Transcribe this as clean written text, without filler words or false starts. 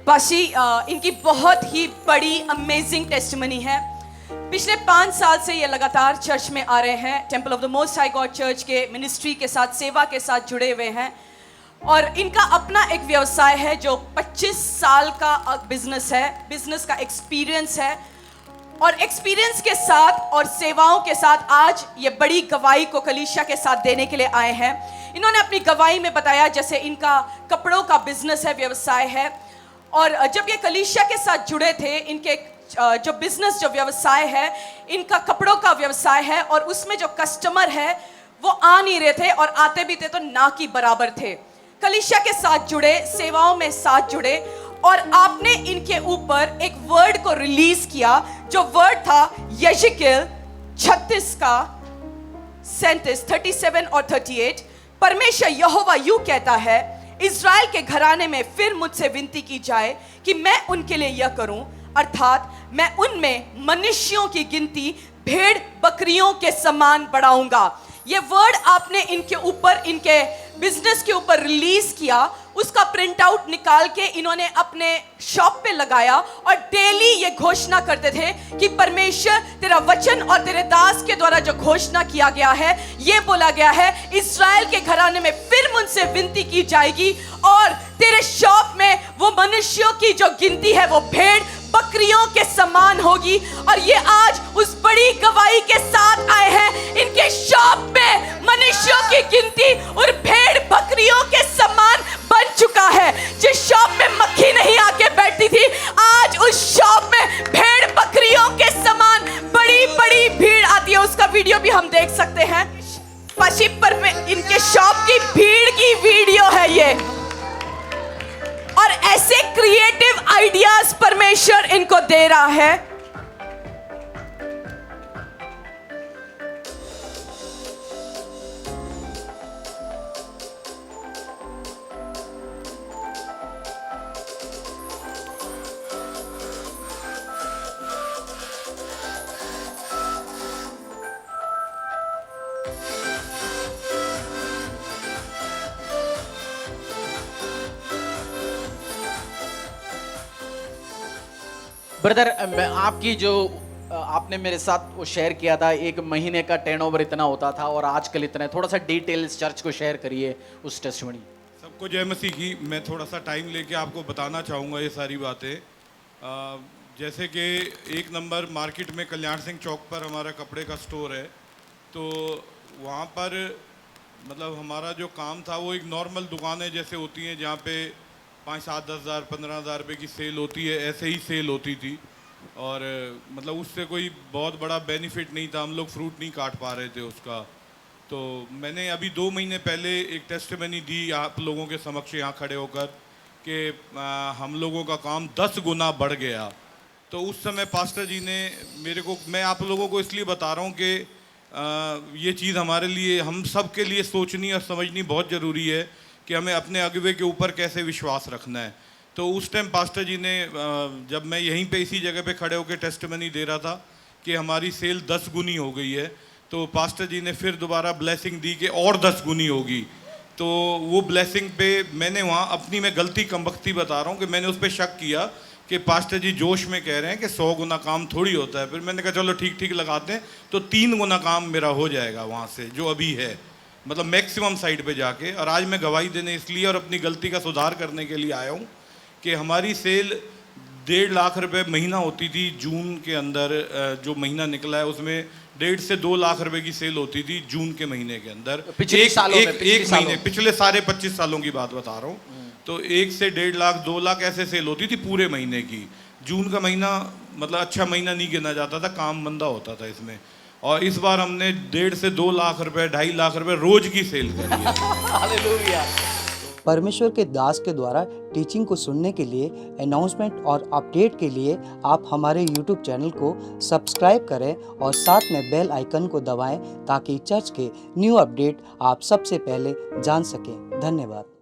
पाशी इनकी बहुत ही बड़ी अमेजिंग टेस्टिमनी है। पिछले 5 साल से ये लगातार चर्च में आ रहे हैं, temple of the most high God church के मिनिस्ट्री के साथ, सेवा के साथ जुड़े हुए हैं। और इनका अपना एक व्यवसाय है जो 25 साल का बिजनेस है, बिजनेस का एक्सपीरियंस है। और एक्सपीरियंस के साथ और सेवाओं के साथ आज ये बड़ी गवाही को कलीसिया के साथ देने के लिए आए हैं। इन्होंने अपनी गवाही में बताया जैसे इनका कपड़ों का बिजनेस है, व्यवसाय है। और जब ये कलीसिया के साथ जुड़े थे, इनके जो बिजनेस, जो व्यवसाय है, इनका कपड़ों का व्यवसाय है, और उसमें जो कस्टमर है वो आ नहीं रहे थे, और आते भी थे तो ना की बराबर थे। कलीसिया के साथ जुड़े, सेवाओं में साथ जुड़े, और आपने इनके ऊपर एक वर्ड को रिलीज किया, जो वर्ड था यशिकेल 36 का 37 और 38। परमेश्वर यहोवा यूं कहता है, इज़राइल के घराने में फिर मुझसे विनती की जाए कि मैं उनके लिए यह करूं, अर्थात मैं उनमें मनुष्यों की गिनती भेड़ बकरियों के समान बढ़ाऊंगा। ये वर्ड आपने इनके ऊपर, इनके बिजनेस के ऊपर रिलीज किया। उसका प्रिंट आउट निकाल के इन्होंने अपने शॉप पे लगाया, और डेली ये घोषणा करते थे कि परमेश्वर, तेरा वचन और तेरे दास के द्वारा जो घोषणा किया गया है, ये बोला गया है, इज़राइल के घराने में फिर मुझसे विनती की जाएगी, और तेरे शॉप में वो मनुष्यों की जो गिनती है वो भेड़ बकरियों के समान होगी। और ये आज उस बड़ी गवाही के साथ आए हैं, इनके शॉप में मनुष्यों की गिनती और भेड़ बकरियों के समान बन चुका है। जिस शॉप में मक्खी नहीं आके बैठती थी, आज उस शॉप में भेड़ बकरियों के समान बड़ी बड़ी भीड़ आती है। उसका वीडियो भी हम देख सकते हैं। पश्चिम पर में इनके शॉप की भीड़ की वीडियो है ये। और ऐसे क्रिएटिव आइडियाज परमेश्वर इनको दे रहा है। ब्रदर, आपकी जो आपने मेरे साथ वो शेयर किया था, एक महीने का टर्नओवर इतना होता था और आजकल इतना है, थोड़ा सा डिटेल्स चर्च को शेयर करिए उस टेस्टिमनी। सबको जय मसीह की। मैं थोड़ा सा टाइम लेके आपको बताना चाहूँगा ये सारी बातें। जैसे कि 1 नंबर मार्केट में कल्याण सिंह चौक पर हमारा कपड़े का स्टोर है, तो वहाँ पर मतलब हमारा जो काम था वो एक नॉर्मल दुकानें जैसे होती हैं, जहाँ पे 5, 7, 10 हज़ार 15 हज़ार रुपये की सेल होती है, ऐसे ही सेल होती थी। और मतलब उससे कोई बहुत बड़ा बेनिफिट नहीं था, हम लोग फ्रूट नहीं काट पा रहे थे उसका। तो मैंने अभी 2 महीने पहले एक टेस्टिमनी दी आप लोगों के समक्ष यहाँ खड़े होकर कि हम लोगों का काम 10 गुना बढ़ गया। तो उस समय पास्टर जी ने मेरे को, मैं आप लोगों को इसलिए बता रहा हूँ कि ये चीज़ हमारे लिए, हम सब के लिए सोचनी और समझनी बहुत ज़रूरी है कि हमें अपने अगुवे के ऊपर कैसे विश्वास रखना है। तो उस टाइम पास्टर जी ने, जब मैं यहीं पे इसी जगह पे खड़े होकर टेस्टिमनी दे रहा था कि हमारी सेल 10 गुनी हो गई है, तो पास्टर जी ने फिर दोबारा ब्लेसिंग दी कि और 10 गुनी होगी। तो वो ब्लेसिंग पे मैंने वहाँ अपनी, मैं गलती कमबख्ती बता रहा हूँ कि मैंने उस पर शक किया कि पास्टर जी जोश में कह रहे हैं कि 100 गुना काम थोड़ी होता है। फिर मैंने कहा चलो ठीक ठीक लगाते हैं, तो 3 गुना काम मेरा हो जाएगा वहाँ से जो अभी है, मतलब मैक्सिमम साइड पे जाके। और आज मैं गवाही देने इसलिए और अपनी गलती का सुधार करने के लिए आया हूँ कि हमारी सेल 1.5 लाख रुपए महीना होती थी। जून के अंदर जो महीना निकला है उसमें 1.5 से 2 लाख रुपए की सेल होती थी जून के महीने के अंदर। एक महीने, पिछले सारे 25 सालों की बात बता रहा हूँ। तो 1 से 1.5 लाख 2 लाख ऐसे सेल होती थी पूरे महीने की। जून का महीना मतलब अच्छा महीना नहीं गिना जाता था, काम मंदा होता था इसमें। और इस बार हमने 1.5 से 2 लाख रुपए, 2.5 लाख रुपए रोज की सेल करी है। हालेलुया। परमेश्वर के दास के द्वारा टीचिंग को सुनने के लिए, अनाउंसमेंट और अपडेट के लिए आप हमारे YouTube चैनल को सब्सक्राइब करें और साथ में बेल आइकन को दबाएं, ताकि चर्च के न्यू अपडेट आप सबसे पहले जान सकें। धन्यवाद।